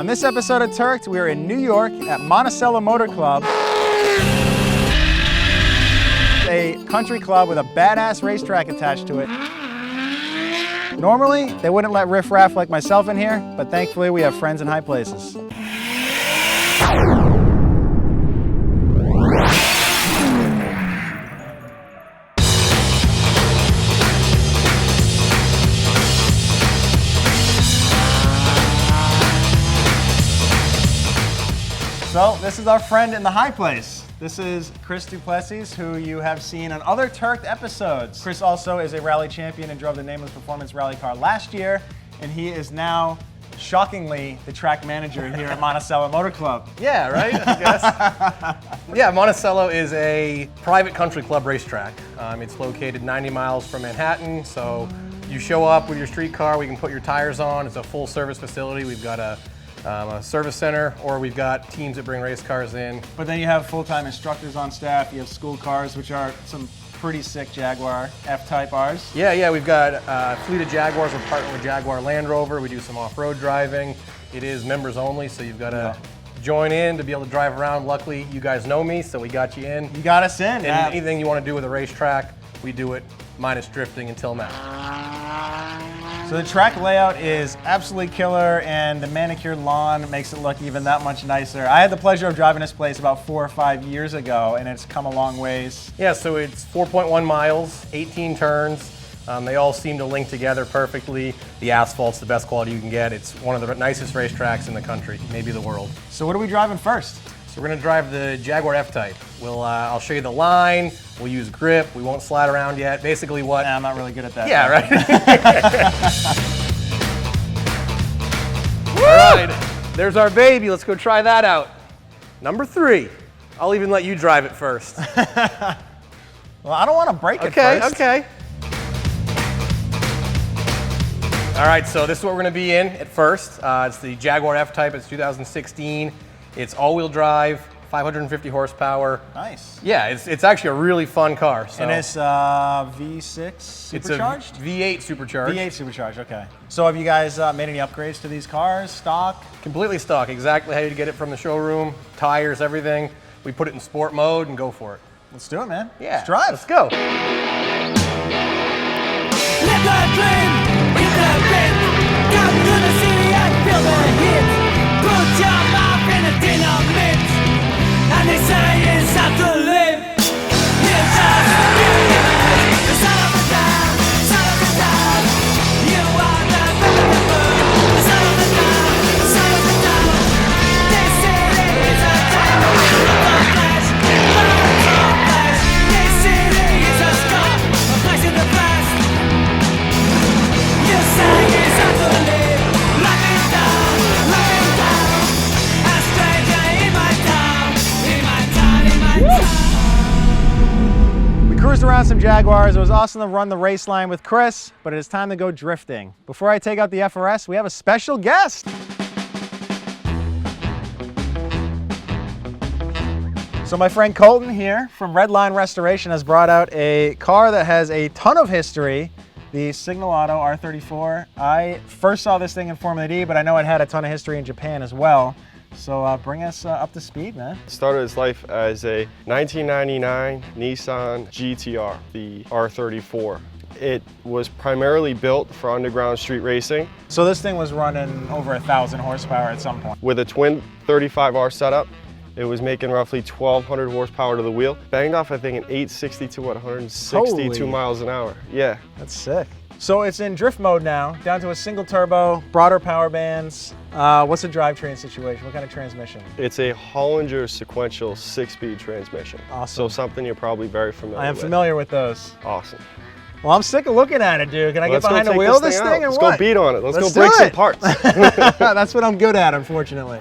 On this episode of Turked, we are in New York at Monticello Motor Club, a country club with a badass racetrack attached to it. Normally, they wouldn't let riff-raff like myself in here, but thankfully we have friends in high places. So this is our friend in the high place. This is Chris Duplessis, who you have seen on other Turked episodes. Chris also is a rally champion and drove the Nameless Performance rally car last year, and he is now, shockingly, the track manager here at Monticello Motor Club. Yeah, right, I guess. Yeah, Monticello is a private country club racetrack. It's located 90 miles from Manhattan, so you show up with your street car, we can put your tires on. It's a full service facility. We've got a service center, or we've got teams that bring race cars in. But then you have full-time instructors on staff. You have school cars, which are some pretty sick Jaguar F-Type Rs. Yeah, we've got a fleet of Jaguars. We're partnered with Jaguar Land Rover. We do some off-road driving. It is members only, so you've got to join in to be able to drive around. Luckily, you guys know me, so we got you in. You got us in. And anything you want to do with a racetrack, we do it minus drifting until now. So the track layout is absolutely killer, and the manicured lawn makes it look even that much nicer. I had the pleasure of driving this place about 4 or 5 years ago, and it's come a long ways. Yeah, so it's 4.1 miles, 18 turns. They all seem to link together perfectly. The asphalt's the best quality you can get. It's one of the nicest racetracks in the country, maybe the world. So what are we driving first? So we're gonna drive the Jaguar F-Type. I'll show you the line, we'll use grip, we won't slide around yet. Basically what... Nah, I'm not really good at that. Yeah, right? All right, there's our baby. Let's go try that out. Number 3. I'll even let you drive it first. Well, I don't want to break it first. Okay. All right, so this is what we're gonna be in at first. It's the Jaguar F-Type, it's 2016. It's all-wheel drive, 550 horsepower. Nice. Yeah, it's actually a really fun car. So. And it's V6 supercharged? It's a V8 supercharged. V8 supercharged, okay. So have you guys made any upgrades to these cars, stock? Completely stock, exactly how you get it from the showroom, tires, everything. We put it in sport mode and go for it. Let's do it, man. Yeah, let's drive. Let's go. Live the dream, hit the beat. Come to the city and feel the heat. Put your mouth in a dynamite, and they say it's how to live. It's just the son of a town, son of a town. You are the son of a town, son of a town. This city is a town of flesh, birds of flesh. This city is a scar, a place in the past. You say it's how to live, life is down, life is down. A stranger in my town, in my town, in my town. We cruised around some Jaguars. It was awesome to run the race line with Chris, but it is time to go drifting. Before I take out the FRS, we have a special guest. So my friend Colton here from Redline Restoration has brought out a car that has a ton of history, the Signal Auto R34. I first saw this thing in Formula D, but I know it had a ton of history in Japan as well. So bring us up to speed, man. Started its life as a 1999 Nissan GTR, the R34. It was primarily built for underground street racing. So this thing was running over 1,000 horsepower at some point. With a twin 35R setup, it was making roughly 1,200 horsepower to the wheel. Banged off, I think, an 862 at 162 Holy. miles an hour. Yeah. That's sick. So it's in drift mode now, down to a single turbo, broader power bands. What's the drivetrain situation? What kind of transmission? It's a Hollinger sequential 6-speed transmission. Awesome. So something you're probably very familiar with. I am familiar with those. Awesome. Well, I'm sick of looking at it, dude. Can I get Let's go behind the take wheel of this out. thing or Let's what? go beat on it. Let's go do break some it. parts. That's what I'm good at, unfortunately.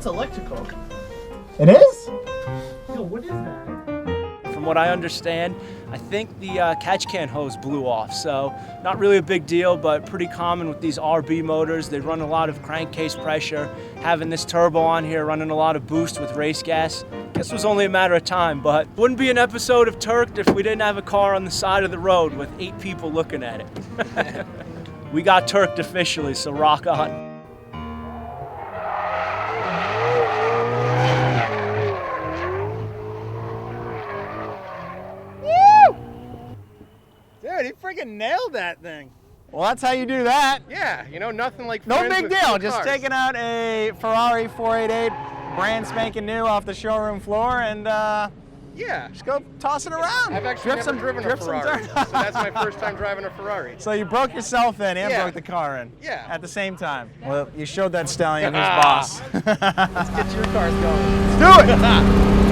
That's electrical. It is? Yo, what is that? From what I understand, I think the catch can hose blew off, so not really a big deal, but pretty common with these RB motors. They run a lot of crankcase pressure. Having this turbo on here, running a lot of boost with race gas, guess it was only a matter of time, but wouldn't be an episode of Turked if we didn't have a car on the side of the road with 8 people looking at it. We got Turked officially, so rock on. Dude, he freaking nailed that thing. Well, that's how you do that. Yeah, you know, nothing like No friends big with deal. cool Just cars. taking out a Ferrari 488, brand spanking new off the showroom floor, and Yeah. just go toss it around. I've actually never driven a Ferrari, so that's my first time driving a Ferrari. So you broke yourself in and Yeah. broke the car in. Yeah. At the same time. Well, you showed that stallion who's boss. Let's get your cars going. Do it!